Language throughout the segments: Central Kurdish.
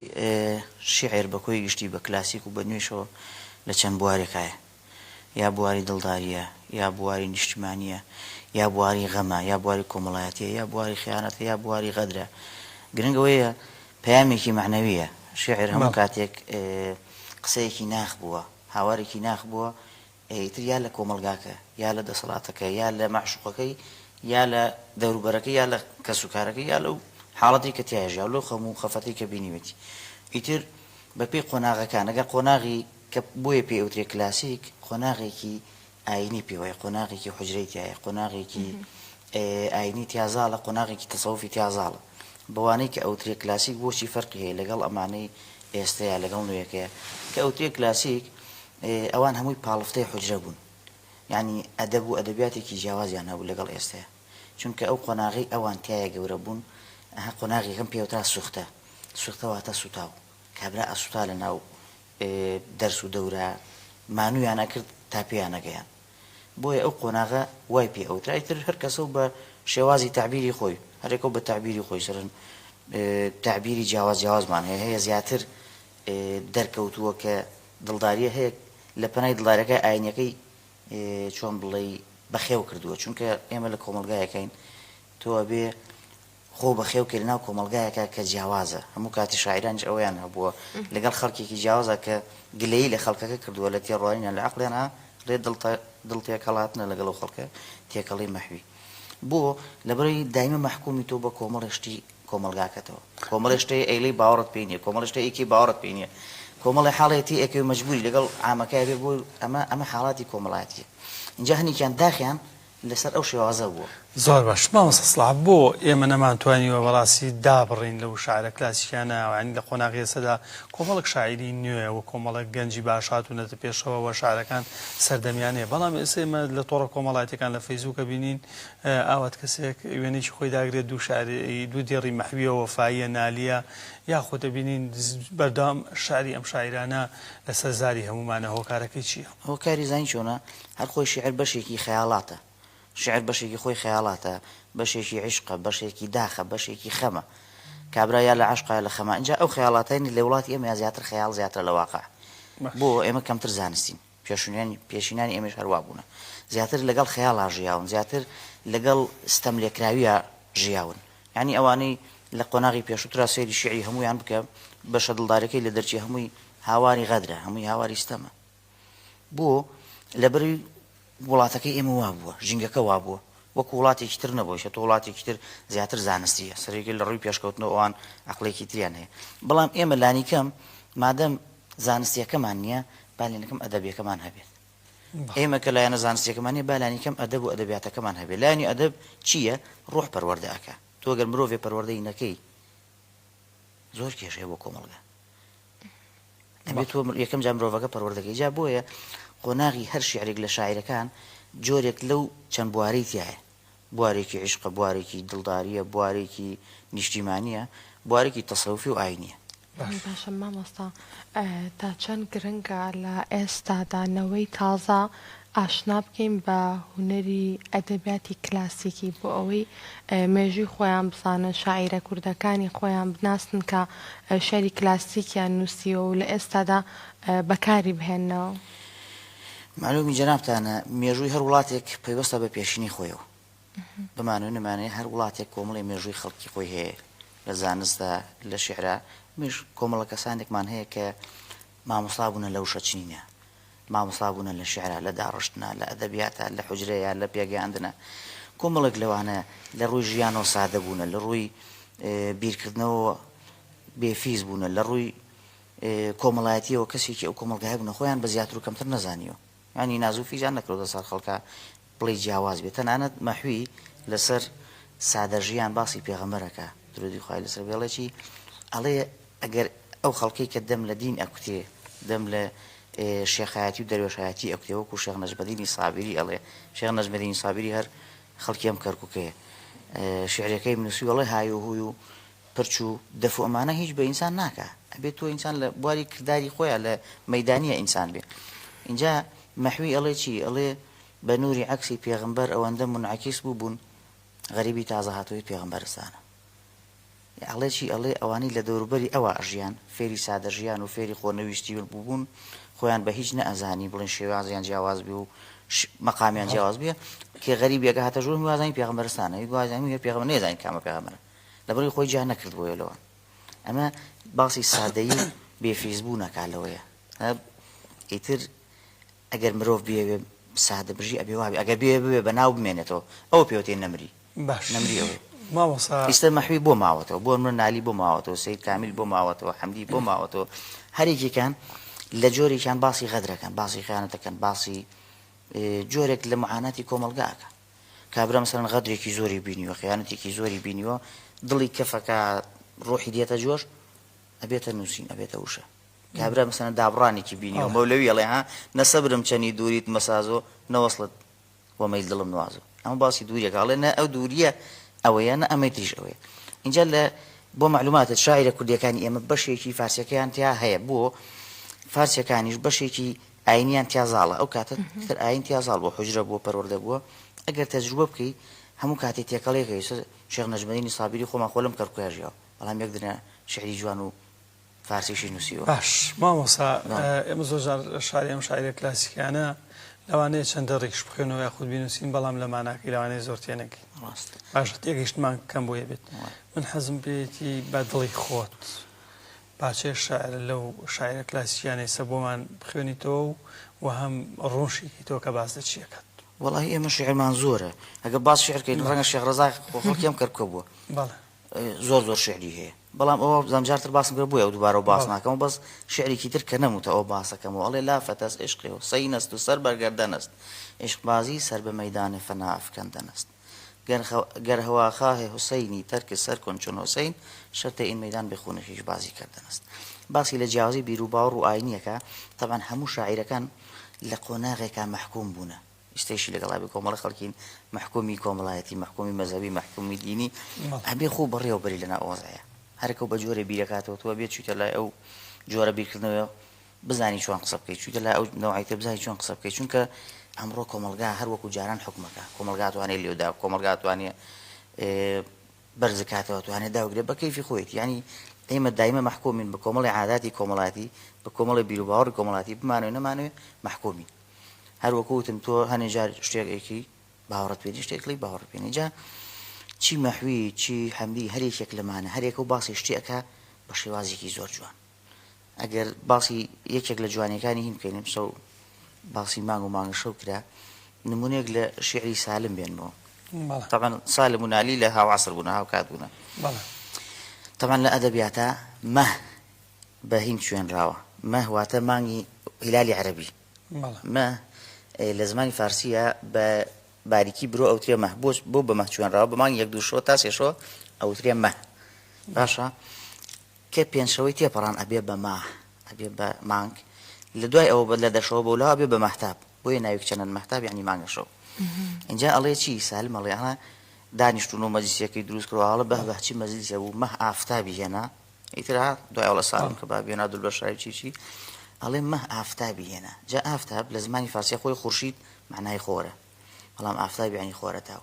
شعر بەکۆی گشتی بە کلاسیک و بە نوێشەوە لە چەند بوارێکایە، یا بواری دڵداریە، یا بواری نیشتیمانیە، یا بواری غەمە، یا بواری کۆمەڵایەتیە، یا بواری خیانەتە، یا بواری غەدرە. گرنگەوەیە پەیامێکی معنەویە. شعر هەموو کاتێک قسەیەکی ناخ بووە، هاوارێکی ناخ بووە، ئیتر یا لە کۆمەلگاکە، یا لە دەسەڵاتەکە، یا لە معشوقەکەی، یا لە دەوروبەرەکەی، یا لە کەسوکارەکەی، یا لەو حاڵەتی کە تیاژیا و لەو خەموو خەفەتی کە بینیوێتی. ئیتر بە پێی قۆناغەکان، ئەگەر قۆناغی کە بۆیە پێی ئەوترێ کلاسیک، قۆناغێکی ئاینی پێوەیە، قۆناغێکی حوجرەی تایە، قۆناغێکی ئاینی تیازاڵە، قۆناغێکی تەسەوفی تیازاڵە. بەوانەی کە ئەوترێ کلاسیک بۆچی فەرقی هەیە لەگەڵ ئەمانەی ئێستەیە، لەگەڵ نوێیەکەیە کە ئەوترێ کلاسیک ئەوان هەمووی پاڵفتەی حوجرە بوون، یعنی ئەدەب و ئەدەبیاتێکی جیاوازیان هەبوو لەگەڵ ئێستەیە، چونکە ئەو قۆناغی ئەوان تایە گەورە بوون. قۆناغی یەکەم پێوترا سوختە، سوختەواتە سوتاو، کابرا ئەسوتا لە ناو دەرس و دەورە مانویانە کرد تا پێیان نەگەیان. بۆیە ئەو قۆناغە وای پێ ئەوترا. ئیتر هەر کەسە بە شێوازی تعبیری خۆی، هەرێکە بە تعبیری خۆی سرن تعبیری جیاوازمان هەیە زیاتر دەرکەوتووە کە دڵداریە هەیە لە پەنای دڵداریەکەی ئاینەکەی چۆن بڵێ بەخێو کردووە، چونکە ئێمە لە کۆمەلگایەکەین، تۆ بێ خۆ بەخێو کرد ناو کۆمەلگایەکە کە جیاوازە. هەموو کاتی شاعرانش ئەویان هەبووە لەگەڵ خەڵکێکی جیاوازە کە گلەیی لە خەڵکەکە کردووە لە تێڕوانینە لە عەقڵیانە لێ دڵ تێکەڵاتنە لەگەڵ خەڵکە تێکەڵی مەحوی. بۆ لەبەرەوەی دایمە مەحکومی تۆ بە کۆمەڵێشتی کۆمەلگاکەتەوە، کۆمەڵێشتەی ئەیلەی باوەڕت پێ نییە، کۆمەڵێشتەی ئەیکی باوەڕت پێ نییە، کۆمەڵی حاڵەتی ئەکەوی مەجبوری لەگەڵ عامەکەی بێ بۆ ئەمە حاڵاتی کۆمەڵایەتیە. اینجا هەنیکیان داخیان لەسەر ئەو شێوازە بووە. زۆر باش مامۆستا سڵاح، بۆ ئێمە نەمانتوانیوە بەڕاستی دابڕین لەو شاعرە کلاسیکیانە، ینی لە قۆناغی ئێستادا کۆمەڵێک شاعری نوێ و کۆمەڵێک گەنجی باش هاتوونەتە پێشەوە و شاعرەکان سەردەمیانەیە. بەڵام ئێمە لە تۆڕە کۆمەڵایەتیەکان لە فەیسبووکە بینین ئاوات کەسێک وێنێکی خۆی داگرێت دوو دێڕی مەحویە وەفاییە نالیە، یاخۆ دەبینین بەردەوام شاعری ئەم شاعرانە لەسەر زاری هەمومانە. هۆکارەکەی چییە؟ هۆکاری زانی چۆنە؟ هەر خۆی شیعر بەشێکی خەیاڵاتە، شعر بەشێکی خۆی خەیاڵاتە، بەشێکی عیشقە، بەشێکی داخە، بەشێکی خەمە، کابرا یا لە عەشقا یا لە خەمە. اینجا ئەو خەیاڵاتانی لە وڵاتی ئێمە زیاتر خەیاڵ زیاتر لە واقع. بۆ ئێمە کەمتر زانستین، پێشینانی ئێمەش هەروە بوونە، زیاتر لەگەڵ خەیاڵا ژیاون، زیاتر لەگەڵ ستەم لێکراویە ژیاون. یعنی ئەوانەی لە قۆناغی پێشووترا سەیری شیعری هەموویان بکە، بەشە دڵدارەکەی لە دەرچی هەمووی هاواری غەدرە، هەمووی هاواری ستەمە. بۆ لەبەری وڵاتەکەی ئێمە وا بووە، ژینگەکە وا بووە، وەکو وڵاتێکی تر نەبووە، شە تۆ وڵاتێکی تر زیاتر زانستیە، سەرێکی لە ڕووی پێشکەوتنەوە ئەوان عەقڵێکی تریان هەیە. بەڵام ئێمە لانی کەم مادەم زانستیەکەمان نییە، با لێنەکەم ئەدەبیەکەمان هەبێت. ئێمە کە لایەنە زانستیەکەمان نییە، با لانی کەم ئەدەب و ئەدەبیاتەکەمان هەبێت. لایەنی ئەدەب چییە؟ ڕۆح پەروەردە ئەکا. تۆ ئەگەر مرۆڤێ پەروەردەی نەکەی زۆر کێشەیە بۆ کۆمەڵگە. ئەبێت تۆ یەکەم جا مرۆڤەکە پەروەردەکەی. جا بۆیە قۆناغی هەر شیعرێک لە شاعیرەکان جۆرێک لەو چەند بوارەی تایە، بوارێکی عیشقە، بوارێکی دڵداریە، بوارێکی نیشتیمانیە، بوارێکی تەسەوفی و ئاینیە. باشە مامۆستا، تا چەند گرنگە لە ئێستادانەوەی تازە ئاشنا بکەین بە هونەری ئەدەبیاتی کلاسیکی بۆ ئەوەی مێژووی خۆیان بزانن، شاعیرە کوردەکانی خۆیان بناسن کە شعری کلاسیکیان نووسیوە و لە ئێستادا بەکاری بهێننەوە. معلومی جەنابتانە مێژووی هەر وڵاتێک پەیوەستە بە پێشینی خۆیەوە. بمانوێ نمانەیە هەر وڵاتێک کۆمەڵی مێژووی خەڵکی خۆی هەیە، لە زانستدا، لە شیعرا. مێژ کۆمەڵە کەسانێکمان هەیە کە مامۆستا بوونە لەو شەچینە، مامۆستا بوونە لە شیعرا، لە داڕشتنە، لە ئەدەبیاتە، لە حوجرەیە، لە پێگەیاندنە. کۆمەڵێک لەوانە لە ڕووی ژیانەوە سادە بوونە، لە ڕووی بیرکردنەوە بێفیز بوونە، لە ڕووی کۆمەڵایەتیەوە کەسێکی ئەو کۆمەڵگای بوونە خۆیان بە زیاتر و کەمتر نەزانیوە. ینی نازوو فیجان نەکرێتە سەر خەڵکە بڵێ جیاواز بێت. تەنانەت مەحوی لەسەر سادە ژیان باسی پێغەمبەرەکە درودی خوای لەسەر بێڵێکی ئەڵێ ئەگەر ئەو خەڵکەی کە دەم لە دین ئەکوتێ، دەم لە شێخایەتی و دەروێشایەتی ئەکوتێ، وەکو شێخ نەجمەدینی سابیری ئەڵێ، شێخ نەجمەدینی سابیری هەر خەڵکی ئەم کەرکووکەیە شعرەکەی بنووسی، وەڵێ های و هوی و پرچ و دەف و ئەمانە هیچ بە ئینسان ناکە، ئەبێت تۆ ئینسان لە بواری کردداری خۆیان لە مەیدانیە ئینسان بێ. اینجا مەحوی ئەڵێ چی؟ ئەڵێ بە نووری عەکسی پێغەمبەر ئەوەندە منعەکیس بوون غەریبی تازە هاتووی پێغەمبەرستانە. ئەڵێکی ئەڵێ ئەوانەی لە دەوروبەری ئەوە ئەژیان فێری سادە ژیان و فێری خۆنەویستی بووبوون خۆیان بە هیچ نەئەزانی بڵێن شێوازیان جیاواز بێ و مەقامیان جیاواز بێ کێ غەریبێکە هاتە ژوور وازانی پێغەمبەرستانە وازانی پێغەمبەر نێزانین کامە پێغەمبەرە لەبەری خۆی جا نەکردبووە لەوە ئەمە باسی سادەیی و بێفیزبوو نەکالەوەیە ئیتر ئەگەر مرۆڤ بێ سادە بژی ئەبێ وابێ ئەگەر بێ بە ناو بمێنێتەوە ئەوە پێوتێ نەمری باش نەمریەوە مامۆستا ئیستا مەحوی بۆ ماوەتەوە بۆ من نالی بۆ ماوەتەوە سید کامیل بۆ ماوەتەوە حەمدی بۆ ماوەتەوە هەرێکێکان لە جۆرێکیان باسی غەدرەکەن باسی خیانەتەکەن باسی جۆرێک لە معاناتی کۆمەلگاکە کابرا مەسەڵەن غەدرێکی زۆری بینیوە خیانەتێکی زۆری بینیوە دڵی کەفەکە ڕۆحی دێتە جۆش ئەبێتە نووسین ئەبێتە وشە کابرا مەسەڵەن دابڕانێکی بینیوە مەولەوی ئەڵێ ها نەسەبرم چەنی دووریت مەسازۆ نەوەسڵت وەمەی دڵم نوازۆ ئەمە باسی دووریەکە ئەڵێ نە ئەو دووریە ئەوەیە نە ئەمەی تریش ئەوەیە اینجا لە بۆ معلوماتت شاعرە کوردیەکانی ئێمە بەشێکی فارسیەکەیان تیا هەیە بۆ فارسیەکانیش بەشێکی ئاینیان تیازاڵە ئەو کاتە تر ئاین تیازاڵ بۆ حجرە بۆ پەروەردە بووە ئەگەر تەجروبە بکەی هەموو کاتێک تێکەڵێکەوە شێخ نەجمەدینی سابیری خۆمان خۆلم کەرکوێژیەوە بەڵام یەک دنیا شعری جوان و فارسیشی نووسیوە باش مامۆستا ئێمە زۆر شاری ئەم شاعرە کلاسیکانە لەوانەیە چەندە ڕێکش بخێنەوە یاخود بینوسین بەڵام لە ماناکەی لەوانەیە زۆر تێنەکەی باش تێگەیشتمان کەم بۆیە بێت من حەزم بێتی بە دڵی خۆت باچێ شاعر لەو شاعرە کلاسیکانەی سە بۆمان بخوێنیتەوە و هەم ڕۆژێکی تۆ کە باس لە چیەکەت وەڵاهی ئێمە شعرمان زۆرە ئەگەر باس شعرکەین ڕەنگە شێخ ڕەزاق خۆڵکیام کەرکە بووە زۆر شعری هەیە بەڵام ئەوە زەمجارتر باسم کرد بووە ئەو دووبارەوە باس ناکەم بەس شعرێکی تر کە نەموتە ئەو باسەکەمەوە ئەڵێ لا فتەس عشقی و سەینەست و سەر بەرگەردەنەست عشقبازی سەر بە مەیدانێ فەنا ئەفکەندەنەست گەر هەواخواهێ حوسەینی تەرک سەر کن چون حوسەین شەرتە ئین مەیدان بخونە هیچ بازی کردنەست باسی لە جیاوازی بیر و باوەڕ و ئاینیەکە تەبەن هەموو شاعیرەکان لە قۆناغێکا مەحکوم بوونە شتێکی لەگەڵا بێ کۆمەڵە خەڵکین محکومی کۆمەڵایەتی محکومی مەزەبی محکومی دینی هەبێ خوو بەڕێوەبەری لەنا ئۆزایە هەرکەو بە جۆرە بیرەکاتەوە تۆ بێت چویتە لای ئەو جۆرە بیرکردنەوە بزانی چۆن قسە بکەیت چویتە لای ئەو نەوعیتە بزانی چۆن قسە بکەیت چونکە ئەمڕۆ کۆمەلگا هەر وەکو جاران حکومەکە کۆمەلگا توانێت لێودا کۆمەلگا توانێت بەرزکاتەوە توانێت داوگرێت بە کەیفی خۆیت یعنی ئێمە دایمە محکومین بە کۆمەڵی عاداتی کۆمەڵاتی بە کۆمەڵی بیر و باوەڕی کۆمەڵاتی بمانوێ نەمانوێ محکومین هەر وەکوتم تۆ هەنێجار شتێکێکی باوەڕەت پێنی شتێکلی باوەڕ پێێنی جا چی مەحوی چی حەمدی هەرێکێک لەمانە هەرێکە و باسی شتێکە بە شێوازێکی زۆر جوان ئەگەر باسی یەکێک لە جوانەکانی هین بکەینم شەو باسی مانگ و مانگە شەو کرا نمونێک لە شعری سالم بێنەوە طبعا سالم و نالی لە هاوعەسر بوون هاوکات بوون طبعا لە ئەدەبیاتە مە بە هین شوێنراوە مە واتە مانگی هیلالی عەرەبی مە لە زمانی فارسیە بە باریکی برۆ ئەوترێ مە بۆ بە مە شوێنراوە بە مانگ یەک دوو شۆ تا سێ شۆ ئەوترێ مە باشە کە پێنجشەوەی تێپەڕان ئەبێ بە ما ئەبێ بە مانگ لە دوای ئەوە لە دەشەوە بۆ لاوە بێ بە مەحتاب بۆیە ناوی کچەنەن مەحتاب یعنی مانگە شەو اینجا ئەڵێ چی سالم ئەڵێ ئەڵێ دانیشتون و مەجلیسەکەی دروست کردەوە بە بەچی مەجلیسە بوو مە ئافتابی هێنا ئیتر دوای ئەوڵە ساڵم کە بابێنا دوول بە شای چی ئەڵێ مە ئافتابی هێنا جا ئافتاب لە زمانی فارسی خۆی خورشید معنای خۆرە بەڵام ئافتابی ینی خۆرە تاو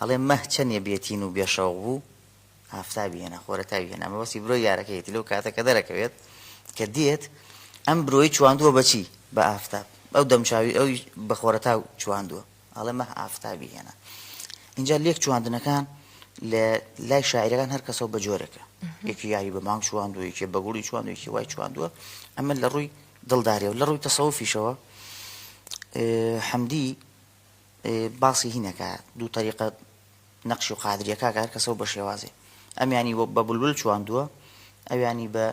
ئەڵێ مە چەندێ بێتین و بێشەوق بوو ئافتابی هێنا خۆرە تاوی هێنا مەبەستی برۆی یارەکەیەتی لەو کاتەکە دەرەکەوێت کە دێت ئەم برۆی چواندووە بەچی بە ئافتاب ئەو دەمچاوی ئەوی بە خۆرە تاو چواندووە ئەڵێ مە ئافتابی هێنا اینجا لێک چواندنەکان لە لای شاعیرەکان هەر کەسەوە بە جۆرەکە یەکی یاری بە مانگ چواندووە یەکی بە گوڵی چواندووە یەکی وای چواندووە ئەمە لە ڕووی دڵداریەوە لە ڕووی تەسەوفیشەوە حەمدی باسی هینەکە دوو طریقە نەقشی و قادریەکە هەر کەسەوە بە شێوازێ ئەمیانی بە بولبول چواندووە ئەویانی بە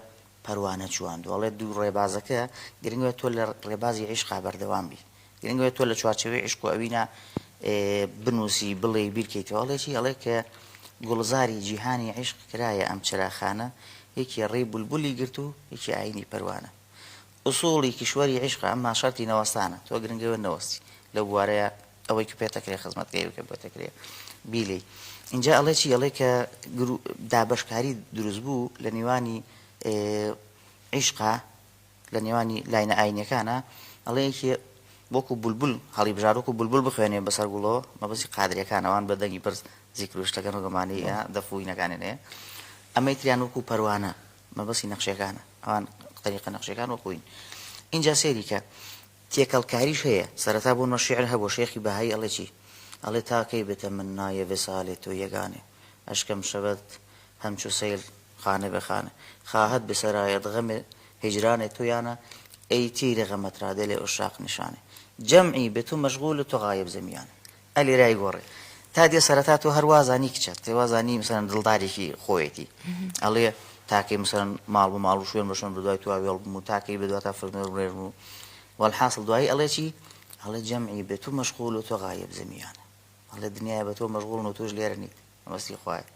پەروانە چواندووە ئەڵێ دوو ڕێبازەکە گرنگوێت تۆ لە ڕێبازی عیشقا بەردەوام بی گرنگوێت تۆ لە چوارچەوەی عیشق و ئەوینە بنووسی بڵێ بیرکەیتەوە ئەڵێکی ئەڵێ کە گوڵزاری جیهانی عیشق کرایە ئەم چراخانە یەکی ڕێی بولبولی گرت و یەکی ئاینی پەروانە ئوسوڵی کیشوەری عیشق ئەمما شەرتی نەوەستانە تۆ گرنگەوە نەوەستی لەو بوارەیە ئەوەی کە پێتەکرێ خزمەتگەری کە پێتەکرێ بیلی اینجا ئەڵێ چی ئەڵێ کە دابەشکاری دروست بوو لە نێوانی عیشقا لە نێوانی لاینە ئاینەکانە ئەڵێ یەکی وەکو بولبول هەڵی بژار وەکو بولبول بخوێنێ بەسەر گوڵەوە مەبەستی قادریەکانەوان بە دەنگی بەرز زیکر و شتەکەن و گەمانەی دەفوینەکانێنەیە ئەمەی تریان وەکو پەروانە مەبەستی نەخشەکانە ئەوان طریقە نەخشەکان وەکوین اینجا سێریکە تێکەڵکاریش هەیە سەرەتا بۆ نەشیعر هەبوو شێخی بەهایی ئەڵێ چی ئەڵێ تاکەی بێتە من نایە وێسالێ تۆ یەگانێ ئەشکەم شەبەت هەمچوو سەیل خانە بە خانە خواهد بسرایەت غەمێ هجرانێ تۆیانە ئەی تیرە غەمەترادێ لێ ئوشاق نیشانێ جەمعی بێت و مەشغول تۆ غایب زەمیانە ئەلی رای گۆڕێ تا دێ سەرەتا تۆ هەروازانی کچە تێوازانی مەسەلەن دڵدارێکی خۆیەتی ئەڵێ تاکەی مەسەلەن ماڵ بە ماڵ و شوێن بەشۆن بە دوای تو وێڵ بم و تاکەی بە دواتە فردنەوە ڕێژم و والحاصل دوایی ئەڵێ چی ئەڵێ جەمعی بێت و مەشغول و تۆ غایب زەمیانە ئەڵێ دنیای بە تۆ مەشغوڵن و تۆش لێرە نیت ئەمەستی خوایە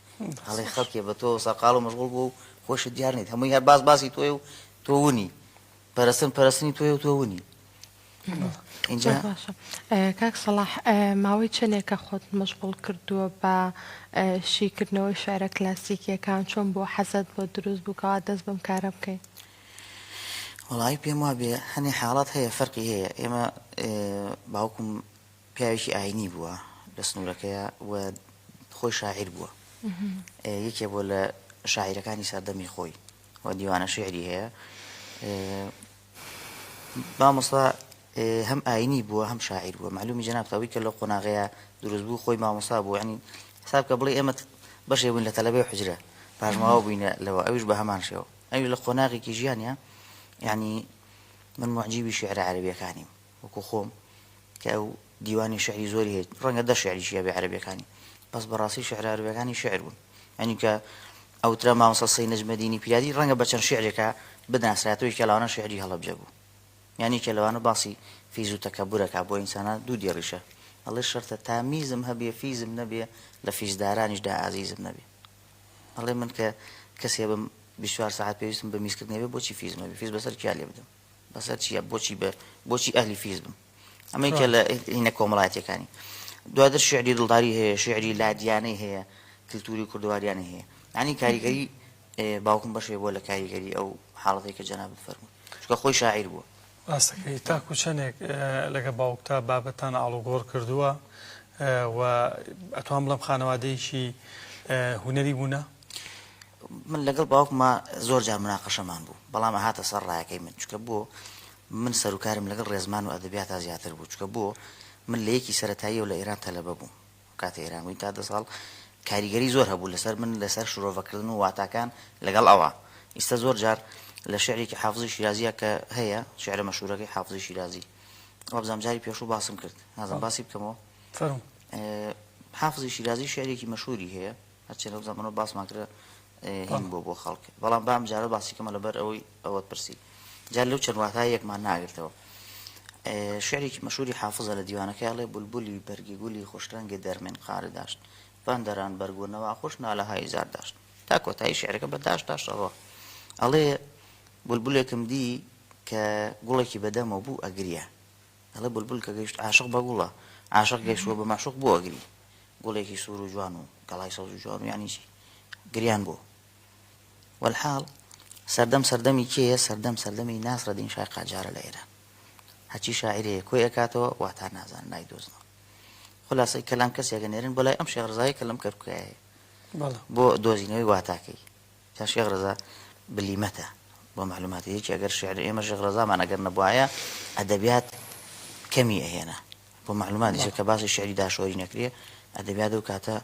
ئەڵێ خەڵکێ بە تۆ سەقاڵ و مەشغوڵ بوو و خۆشت دیار نیت هەمووی هەر باسی تۆی و تۆ ونی پەرستنی تۆی و تۆ ونی اینجا کاک سەلاح ماوەی چنێکە خۆت مەشغوڵ کردووە بە شیکردنەوەی شعرە کلاسیکیەکان چۆن بۆ حەزت بۆ دروست بووکەوە دەست بەم کارە بکەین وڵی پێم وا بێ هەنێ حاڵات هەیە فەرقی هەیە ئێمە باوکم پیاوێکی ئاینی بووە لە سنوورەکەیە و خۆی شاعیر بووە یەکێ بۆ لە شاعیرەکانی سەردەمی خۆی و دیوانە شعری هەیە مامۆستا هەم ئاینی بووە هەم شاعیر بووە معلومی جەنابتەوەی کە لە قۆناغەیە دروست بوو خۆی مامۆستا بوو ینی حساب کە بڵێ ئێمە بەشێ بووین لە تەلەبەی حوجرە پاژماوە بووینە لەوە ئەویش بە هەمان شێوە ئەوی لە قۆناغێکی ژیانە یعنی من معجیبی شعرە عەرەبیەکانیم وەکو خۆم کە ئەو دیوانی شعری زۆری هەیە ڕەنگە دە شعریشیە بێ عەرەبیەکانی بەس بەڕاستی شعرە عەرەبیەکانی شعر بوون ینی کە ئەوترە مامۆستا سەید نەجمەدینی پیرادی ڕەنگە بە چەند شعرێکە بدەناسراتەوەی کە لەوانە شعری هەڵەبجە بوو یعنی کە لەوانە باسی فیز و تەکەبورەکە بۆ ئینسانە دوو دێڕیشە ئەڵێ شەرتە تا میزم هەبێ فیزم نەبێ لە فیزدارانیشدا ئازیزم نەبێ ئەڵێ من کە کەسێ بم 24 ساعت پێویستم بە میزکردنێ بێ بۆچی فیزم نەبێ فیز بەسەر کیا لێ بدەم بەسەر چییە بۆچی ئەهلی فیز بم ئەمەی کە لە هینە کۆمەڵایەتیەکانی دواتر شعری دڵداری هەیە شعری لادیانەی هەیە کللتوری کوردواریانە هەیە ینی کاریگەری باوکم بەشێ بۆ لە کاریگەری ئەو حاڵەتی کە جەنابەت فەرمووی چونکە خۆی شاعیر بووە ڕاستەکەی تاکو چەندێک لەگە باوکتا بابەتان ئاڵوگۆڕ کردووە و ئەتوان بڵم خانەوادەیەکی هونەری بوونە من لەگەڵ باوکمە زۆر جار مناقەشەمان بوو بەڵام هاتە سەر ڕایەکەی من چکە بۆ من سەرکارم لەگەڵ ڕێزمان و ئەدەبیاتە زیاتر بوو چکە بۆ من لە یەکی سەرەتایی و لە ئێران تەلەبە بووم کاتە ئێران بووین تا 10 ساڵ کاریگەری زۆر هەبوو لەسەر من لەسەر شرۆڤەکردن و واتاکان لەگەڵ ئەوە ئیستا زۆر جار لە شعرێکی حافزی شیرازیە کە هەیە شعرە مەشهورەکەی حافزی شیرازی ئەوە بزانام جاری پێشوو باسم کرد نازم باسی بکەمەوە فەرموو حافزی شیرازی شعرێکی مەشهوری هەیە هەرچی لەو زەمانەوە باسمان کرد هین بۆ خەڵک بەڵام بام جارە باسی کەمە لەبەر ئەوەی ئەوەت پرسی جار لەو چەند واتای یەکمان ناگرتەوە شعرێکی مەشهوری حافزە لە دیوانەکەی ئەڵێ بولبولی بەرگی گولی خۆشرەنگی دەرمێن خارە داشت بەندەران بەرگونەوە خۆش نالەهای زار داشت تا کۆتایی شعرەکە بەداشت داشتەوە ئەڵێ بولبولێکم دی کە گوڵێکی بەدەمەوە بوو ئەگریە ئەڵێ بولبول کە گەیشت عاشق بە گوڵە عاشق گەیشتووە بە مەعشوق بۆ ئەگری گوڵێکی سوور و جوان و گەڵای سەوز و جوان و یانی چی گریان بۆ والحاڵ سەردەمی کێیە سەردەمی ناسڕەدین شای قاجارە لە ئێران هەچی شاعیرەیە کۆی ئەکاتەوە واتان نازان نایدۆزنەوە خلاصەی کەلام کەسێکە نێرن بەلای ئەم شێخ ڕزایی کە لەم کەرکوایە بۆ دۆزینەوەی واتاکەی تا شێخ ڕزا بلیمەتە بۆ معلوماتەیەکی ئەگەر شعر ئێمە شێخ ڕزامان ئەگەر نەبوایە ئەدەبیات کەمی ئەهێنا بۆ معلوماتی کە باسی شعری داشۆری نەکرێ ئەدەبیات و کاتە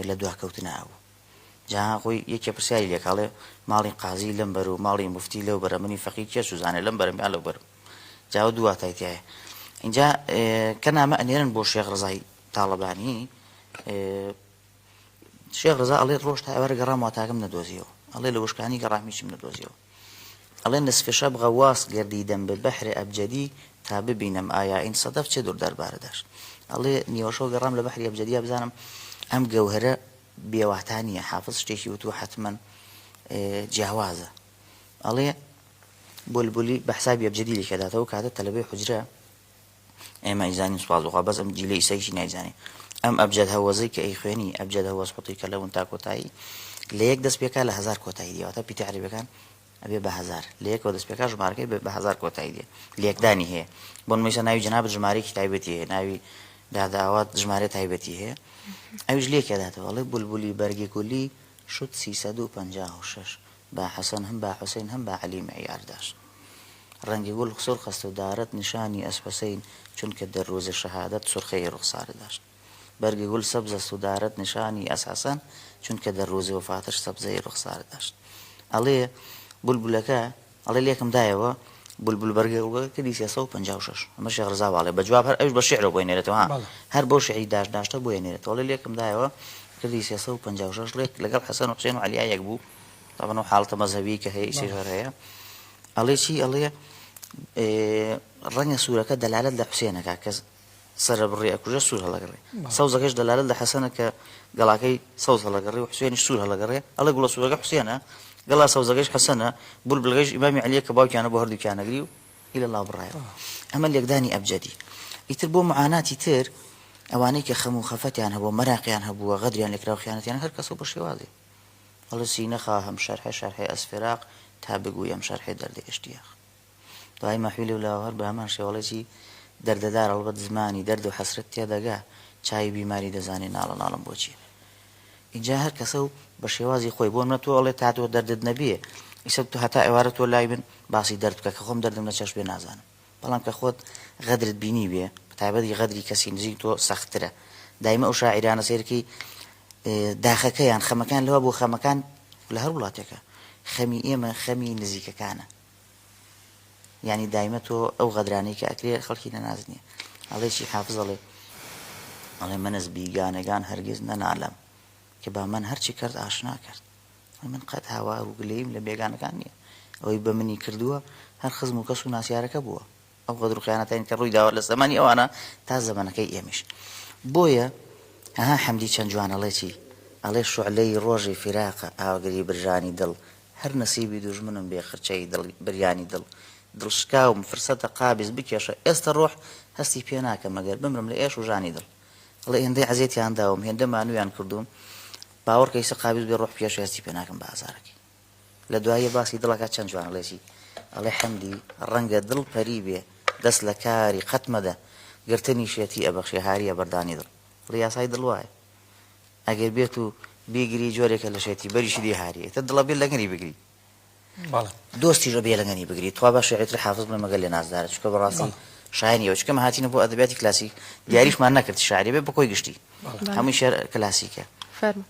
لە دواکەوتنە ئەو جا خۆی یەکێ پرسیاری لێکاڵێ ماڵی قازی لەم بەر و ماڵی مفتی لەو بەرە منی فەقیر کێ سوزانێ لەم بەرم یا لەو بەرم جاوە دوو واتایتیایە اینجا کە نامە ئەنێرن بۆ شێخ ڕزای تاڵەبانی شێخ ڕزا ئەڵێ ڕۆژ تا ئێوە گەڕام واتاکەم نەدۆزیەوە ئەڵێ لە وشکانی گەڕامیشم نەدۆزیەوە ئەڵێ نصف شەب غەواس گردیدەم ببەحر ئەبجەدی تا ببینم ئایا ئین سەدەف چێ دوور دەربارە داشت ئەڵێ نیوەشەو گەڕام لە بەحری ئەبجەدیە بزانم ئەم گەوهرە بێواتانیە حافظ شتێکی وتو حتمما جیاوازە ئەڵێ بولبولی بە حسابی ئەبجەدی لێکداتەوە کاتە تەلەبەی حوجرە ئێمە ئیزانین سوپاسبخوا بەس ئەم جیلە ئیسایشی نایزانێ ئەم ئەبجەد هەوەزەی کە ئەی خوێنی ئەبجەد هەوەز حوتی کە لەون تا کۆتایی لە یەک دەست پێکا لە 1000 کۆتایی دیواتە پیتی عەرەبیەکان ئەبێ بە 1000 لە یەکەوە دەست پێکا ژمارەکەی بە 1000 کۆتایی دێ لێکدانی هەیە بۆ نمونەیە ناوی جەناب ژمارەیەکی تایبەتی هەیە ناوی داداوات ژمارە تایبەتی هەیە ئەویش لێکێداتەوە ئەڵێ بولبولی بەرگی کولی شت 356 با حەسەن هەم با حوسین هەم با عەلی معیارداش ڕەنگی گوڵ سرخەست و دارەت نیشانی ئەسپەسەین چونکە دەرۆزی شەهادەت سرخەی ڕوخسارە داشت بەرگی گوڵ سەبزەست و دارەت نیشانی ئەسحەسەن چونکە دەرۆزی وفاتش سەبزەی ڕوخسارە داشت ئەڵێ بولبولەکە ئەڵێ لێکم دایەوە بولبول بەرگەوڵەکە کردی 356 ئەمە شێخ ڕزا باڵێ بە جواب هەر ئەوش بە شیعرەوە بۆێنێرێتەوە هەر بۆ شیعری داشتە بۆێنێرێتەوە ئەڵێ لێکم دایەوە کردی 356 لێک لەگەڵ حەسەن و حوسێن و عەلیا یەک بوو طبعا و حاڵەتە مەزهەبی کە هەیە ئیسیژەر هەیە ئەڵێ چی ئەڵێ ڕەنگە سوورەکە دەلالەت لە حوسێنەکە کە سرە بڕێ ئەکوژە سوور هەڵەگەڕێ سەوزەکەش دەلالەت لە حەسەنە کە گەڵاکەی سەوز هەڵەگەڕێ و حوسێنیش سوور هەڵەگەڕێ ئەڵێ گوڵە سوورەکە حوسێنە گەڵا سەوزەکەش حەسەنە بولبولەکەش ئیمامی عەلیە کە باوکیانە بۆ هەردووکیانەگری و إلى الله بڕایەوە ئەمە لێکدانی ئەبجەدی ئیتر بۆ معاناتی تر ئەوانەی کە خەم و خەفەتیان هەبووە مەراقیان هەبووە غەدریان لێکرا و خیانەتیان هەر کەسە بە شێوازێ هەڵە سینەخا هەم شەرحی ئەسفێراق تا بگووی ئەم شەرحی دەردەی ئەشتیاق دوای مەحوی لەولاوە هەر بە هەمان شێوەڵێکی دەردەدار هەڵبەت زمانی دەرد و حەسرەت تێدەگا چای بیماری دەزانێ ناڵە ناڵم بۆچیە اینجا هەر کەسە و بە شێوازی خۆی بۆ منە تۆ ئەڵێ تا تۆ دەردت نەبیە ئیسە تو هەتا ئێوارە تۆ لای من باسی دەرد بکە کە خۆم دەردم لە چەش بێ نازانم بەڵام کە خۆت غەدرت بینی بێ بەتایبەتی غەدری کەسی نزیک تۆ سەختترە دایمە ئەو شاعیرانە سیرکی داخەکەیان خەمەکان لەوە بۆ خەمەکان لە هەر وڵاتێکە خەمی ئێمە خەمی نزیکەکانە یعنی دایمە تۆ ئەو غەدرانەی کە ئەکرێ خەڵکی نەناز نییە ئەڵێکی حافز ئەڵێ منەز بیگانەگان هەرگیز نەنالەم کە با من هەرچی کرد ئاشنا کرد من قەت هاوار و گلەیم لە بێگانەکان نییە ئەوەی بە منی کردووە هەر خزم و کەس و ناسیارەکە بووە ئەو غەدر و خیانەتین کە ڕووی داوە لە زەمانی ئەوانە تا زەمانەکەی ئێمەش بۆیە ئەها حەمدی چەند جوانەڵێکی ئەڵێ شوعلەی ڕۆژی فیراقە ئاوەگەری برژانی دڵ هەر نەسیبی دوژمنم بێ خرچەی بریانی دڵ دڵشکاوم فرسەتە قابز بکێشە ئێستا ڕۆح هەستی پێ ناکە مەگەر بمرم لە ئێش و ژانی دڵ ئەڵێ هێندەی عەزیەتیان داوم هێندە مانویان کردوم باوەڕکە ئیسە قابز بێ ڕۆح پێش هەستی پێ ناکەم بە ئازارەکەی لە دوایە باسی دڵەکە چەند جوانەڵێکی ئەڵێ حەمدی ڕەنگە دڵ پەری بێ دەست لە کاری قەتمەدە گرتنی شێتی ئەبەخشێ هاریە بەردانی دڵ ڵ یاسای دڵ وایە ئەگەر بێت و بیگری جۆرێکە لە شێتی بەریشی دی هاریە تە دڵە بێت لەگەنی بگری دۆستی ژە بێ لەگەنی بگری توا بە شێعری حافظ بڵێ مەگەل لێ نازدارە چکە بەڕاستی شاعریەوە چکەمە هاتینە بۆ ئەدەبیاتی کلاسیک دیاریشمان نەکرد شاعری بێ بە کۆی گشتی هەمووی شێعر کلاسیکە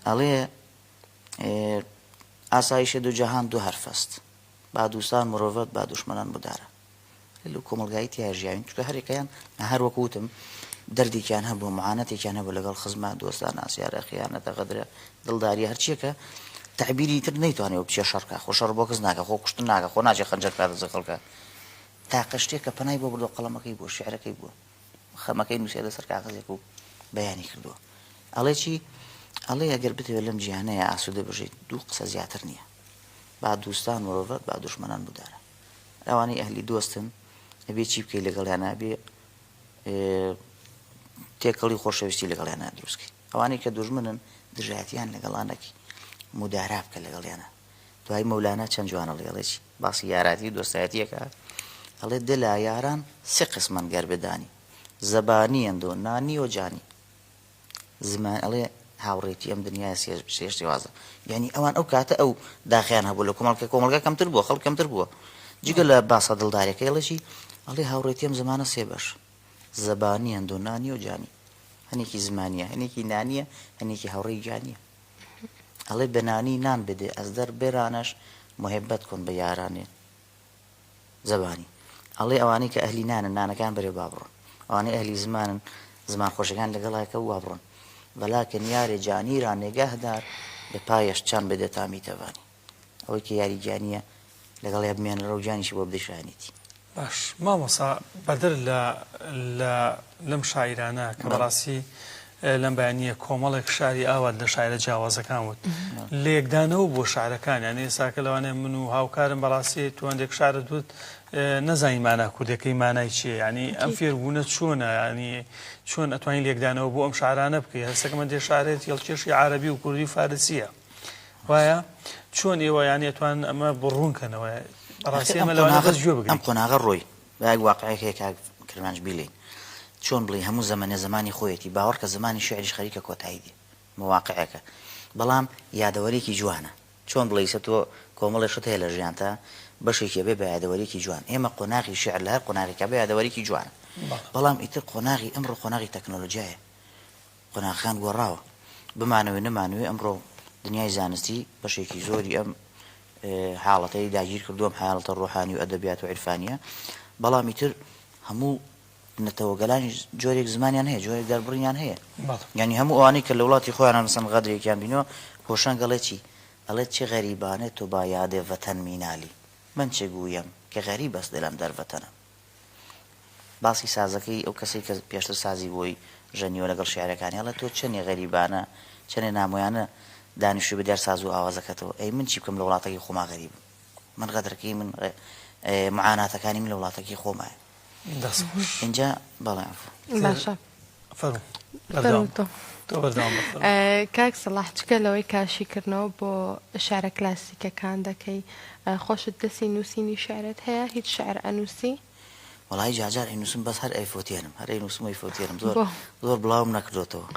ئەڵێ ئاسایشە دوو جەهان دوو هەرفەست با دووستان مرۆڤەت با دوشمەنان بودارە لە کۆمەلگایی تیا ژیاوین چکە هەرێکیان هەر وەکوتم دەردێکیان هەبوو معانەتێکیان هەبوو لەگەڵ خزمەت دۆستان ئاسیارە خیانەتە غەدرە دڵداری هەرچیەکە تعبیری تر نەیتوانێت بچێ شەڕکە خۆ شەڕ بۆ کەس ناکە خۆ کوشتن ناکە خۆ ناچێت خەنجەر کاتە زەخەڵکە تاقە شتێک کە پەنای بۆ بردو قەڵەمەکەی بووە شیعرەکەی بووە خەمەکەی نووسێ لەسەر کاغەزێک و بەیانی کردووە ئەڵێ چی ئەڵێ ئەگەر بتەوێت لەم جیهانەیە ئاسوودە بژیت دوو قسە زیاتر نییە با دووستان مرۆڤەت با دوشمەنان بودارە ئەوانەی ئەهلی دۆستن ئەبێ چی بکەی لەگەڵیانە بێ تێکەڵی خۆشەویستی لەگەڵیانە دروستکەی ئەوانەی کە دوژمنن دژایەتیان لەگەڵانەکی مودارا بکە لەگەڵیانە دوای مەولانە چەند جوانەڵێ ئەڵێکی باسی یاراتی دۆستایەتیەکە ئەڵێ دلا یاران سێ قسمەن گەر بێدانی زەبانیەند و نانی و جانی زمان ئەڵێ هاوڕێتی ئەم دنیای سێشتی وازە یعنی ئەوان ئەو کاتە ئەو داخیان هەبوو لە کۆمەڵگە کەمتر بووە خەڵک کەمتر بووە جگە لە باسە دڵدارەکەی ئەڵێکی ئەڵێ هاوڕێتی ئەم زمانە سێ بەش زەبانیەند و نانی و جانی هەنێکی زمانیە هەنێکی نانیە هەنێکی هاوڕێی جانیە ئەڵێ بەنانی نان بدێ ئەس دەر بێرانەش محبەت کن بە یارانێ زەبانی ئەڵێ ئەوانەی کە ئەهلی نانن نانەکان بەرێ بابڕۆن ئەوانەی ئەهلی زمانن زمان خۆشەکان لەگەڵایکە و وابڕۆن بەلاکن یارێ جانیران نێگەهدار بە پایەش چان بدە تامی تەوانی ئەوەی کە یاری جانیە لەگەڵ یا بمێنەرە و جانیشی بۆ بدەشانیتی باش مامۆسا بەدر لەم شاعیرانە کە بەڕاستی لەم بەیانیە کۆمەڵێک شاری ئاوات لە شاعرە جیاوازەکان وت لێکدانەوە بۆ شاعرەکان یانێ ئێستا کە لەوانەیە من و هاوکارم بەڕاستی توەندێک شارت وت نەزانی مانا کوردەکەی مانای چییە ینی ئەم فێربوونە چۆنە ینی چۆن ئەتوانین لێکدانەوە بۆ ئەم شاعرانە بکەی هەستەکە من دێ شارێت هێڵکێشی عارەبی و کوردی و فارسیە وایە چۆن ئێوە یانی ئەتوان ئەمە بڕوونکەنەوە بەڕاستی ئەمە لەوانە گوێ بگرین ئەم قۆناغە ڕۆی باگ واقعەیەک هەیە کرمانج بیلین چۆن بڵێ هەموو زەمانە زمانی خۆیەتی باوەڕ کە زمانی شعریش خەریکە کۆتایی دی مواقعەکە بەڵام یادەوەرێکی جوانە چۆن بڵیسە تۆ کۆمەڵێشت هەیە لە ژیانتە بەشێکی بێ بە یادەوەرێکی جوان ئێمە قۆناغی شعر لە هەر قۆناغێکە بە یادەوەرێکی جوانە بەڵام ئیتر قۆناغی ئەمڕۆ قۆناغی تەکنۆلۆژیایە قۆناغەکان گۆڕاوە بمانەوێ نەمانوێ ئەمڕۆ دنیای زانستی بەشێکی زۆری ئەم حاڵەتەی داگیر کردووەم حاڵەتە ڕۆحانی و ئەدەبیات و عیرفانیە بەڵام ئیتر هەموو نەتەوەگەلانی جۆرێک زمانیان هەیە جۆرێک دەربڕیان هەیە یعنی هەموو ئەوانەی کە لە وڵاتی خۆیان مەسەن غەدرێکیان بینەوە خۆشان گەڵێ چی ئەڵێت چه غەریبانە تۆ با یادێ ڤەتەن مینالی من چه گویم کە غەریب بەس دلم دەرڤەتەنە باسی سازەکەی ئەو کەسێک کە پێشتر سازی بۆی ژەنیۆ لەگەڵ شیعرەکانی هەڵێت تۆ چەندێ غەریبانە چەندێ نامۆیانە دانیشتووی بەدیار ساز و ئاوازەکەتەوە ئەی من چی بکەم لە وڵاتەکەی خۆما غەریبم من غەدرەکەی من معاناتەکانی من لە وڵاتەکەی خۆمایە اینجا بەڵێ باشە کاک سەڵاح چکە لەوەی کاشیکردنەوە بۆ شعرە کلاسیکەکان دەکەی خۆشت دەستی نووسینی شعرت هەیە هیچ شعر ئەنووسی وڵی جاجار ئەینووسم بەس هەر ئەیفۆتێنم هەر ئەینووسم ئەیفۆتێنم زۆر بڵاوم نەکردوتەوە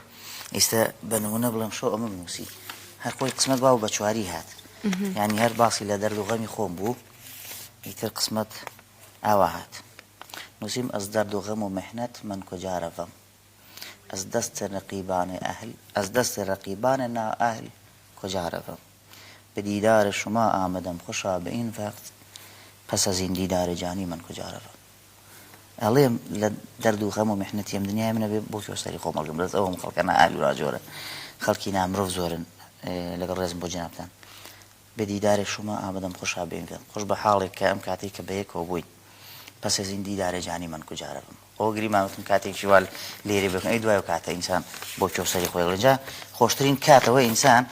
ئێستا بە نمونە بڵێم شۆ ئەمە نووسی هەر خۆی قسمەت باو بە چواری هات ینی هەر باسی لە دەرد و غەمی خۆم بوو ئیتر قسمەت ئاوا هات نووسیم ئەس دەرد و غەم و محنەت من کجا رەڤەم از دست رقیبان اهل از دست رقیبان نا اهل کجا روم به دیدار شما آمدم خوشا به این وقت پس از این دیدار جانی من کجا روم ئەڵێم لە دەرد و غەم و میحنەتی ئەم دنیای منە بێ بۆ کۆستەری خۆمەڵگەم دەست ئەوم خەڵکەنە ئاهل و راجۆرە خەڵکی نامرۆڤ زۆرن لەگەڵ ڕێزم بۆ جنابتان به دیدار شما آمدم خوشا به این وقت خوش بە حاڵێک کە ئەم کاتێک کە بەیەکەوە بووین پس از این دیدار جانی من کجا روم ئەو گریمانوتم کاتێکی وال لێرە بکەن ئەی دوای و کاتە ئینسان بۆ کێوسەری خۆی ڕەنجا خۆشترین کاتەوە ئینسان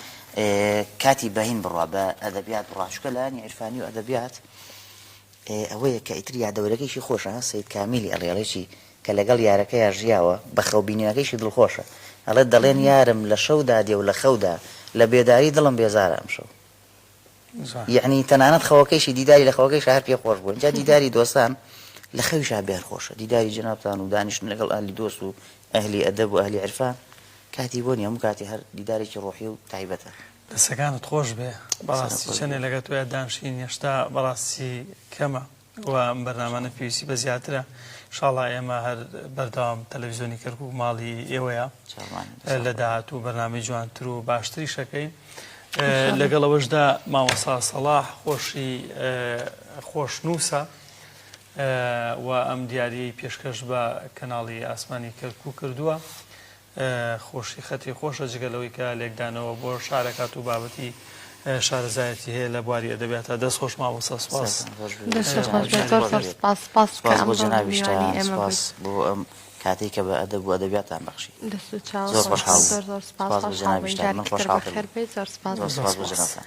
کاتی بەهین بڕوا بە ئەدەبیات بڕوا چکە لایانی عیرفانی و ئەدەبیات ئەوەیە کە ئیتر یادەوەرەکەیشی خۆشە سەید کامیلی ئەڵێڵێکی کە لەگەڵ یارەکەیان ژیاوە بە خەوبینینەکەیشی دڵخۆشە ئەڵێت دەڵێن یارم لە شەودا دێ و لە خەودا لە بێداری دڵم بێزارە ئەم شەو یعنی تەنانەت خەوەکەیشی دیداری لە خەوەکەیش هەر پێ خۆش بوون جا دیداری دۆستان لە خەویشا بێر خۆشە دیداری جنابتان و دانیشتن لەگەڵ ئەهلی دۆست و ئەهلی ئەدەب و ئەهلی عیرفان کاتی بۆ نیە هەموو کاتی هەر دیدارێکی ڕۆحی و تایبەتە دەسەکانت خۆش بێ بەڕاستی چەندێک لەگە توێ دانشین هێشتا بەڕاستی کەمە و ئەم بەرنامانە پێویستی بە زیاترە ئینشاڵڵا ئێمە هەر بەردەوام تەلەڤیزیۆنی کەرکووک ماڵی ئێوەیە لە داهاتوو بەرنامەی جوانتر و باشتری شەکەین لەگەڵەوەشدا مامۆستا سەڵاح خۆشنووسە و ئەم دیاریی پێشکەش بە کەناڵی ئاسمانی کەرکووک کردووە خۆشی خەتی خۆشە جگەلەوەی کە لێکدانەوە بۆ شارەکات و بابەتی شارەزایەتی هەیە لە بواری ئەدەبیاتە دەست خۆش مامۆستا سوپاس سپاس بۆ جەنابیشتان سپاس بۆ ئەم کاتێک کە بە ئەدەب و ئەدەبیاتان بەخشی زۆر خۆشحاڵ سپاس بۆ جەنابیشتان من خۆشحاڵم زۆر سپاس بۆ جەنابتان